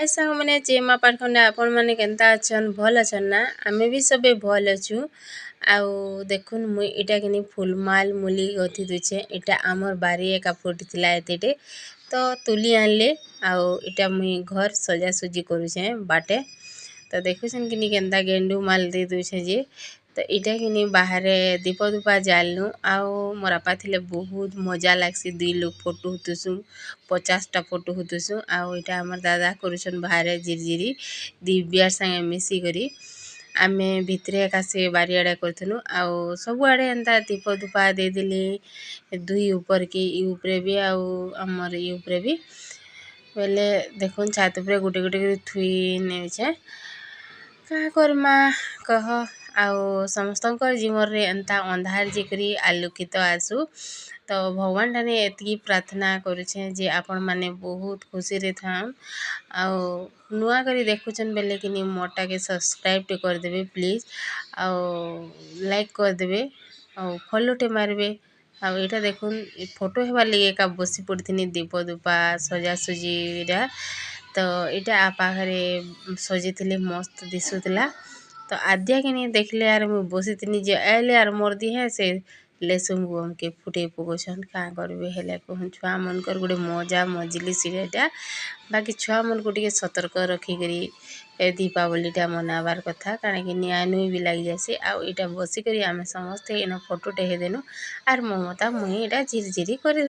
हाय सांग मैंने जेमा पाठखंडे आपण मैंने केनता अछन भल अछन ना आमे भी सबे भल अछु आउ देखुन मुई इटा किनी फुलमाल मुली गथि दुचे इटा आमर बारी एका फुटिथिला एतेटे तो तुली आनले आउ इटा मुई घर सजा सुजी करूछे बाटे तो देखुछन किनी केनता गेंडू माल दे दुछे जे तो इटा किनी बाहर दीप दुपा जालनु आउ मोर आपा थिले बहुत मजा लागसी दुई लोग फोटो हुतुसु 50टा फोटो हुतुसु आउ इटा हमर दादा करूछन बाहर जिरजिरी दिव्या संगे मिसी करी आमे भितरे एकासे बारियाडा करथनु आउ सब आडे एंता दीप दुपा दे दिली दुई ऊपर की ई ऊपरे भी आउ हमर ई ऊपरे भी बेले देखुन छात ऊपरे गुटे गुटे करी थुई नेछे का करमा कह आउ समस्तंकर जीवन रे एंता अंधार जिकरी आलोकित आसु तो भगवान ठाने एतकी प्रार्थना करूछे जे आपण माने बहुत खुशी रे थाम आउ नुआ करी देखुछन बेले कि मोटा के सब्सक्राइब टे कर देबे प्लीज आउ लाइक कर देबे आउ फॉलो टे मारबे आउ एटा देखुन फोटो हेबा लगे का बसी पड़थिनी दीप दुपा सजा सुजीरा तो इटा आपा घरे सजेथिले मस्त दिसुतला तो आद्या के नहीं देखले यार मु बसिथिनी जे आइले यार मोर दिहे से लेसुम गोम के फुटे पकोछन का करबे हेले कहन छुआ मन कर गुडे मजा मजली सिरेटा बाकी छुआ मन को टिके सतर्क रखी करी ए दीपावलीटा मनाबार कथा कारण कि निया नुई भी लाग जासी आउ इटा बसी करी आमे समस्त एना फोटो टे हे देनु आर ममता मुई इटा झिरझिरी करे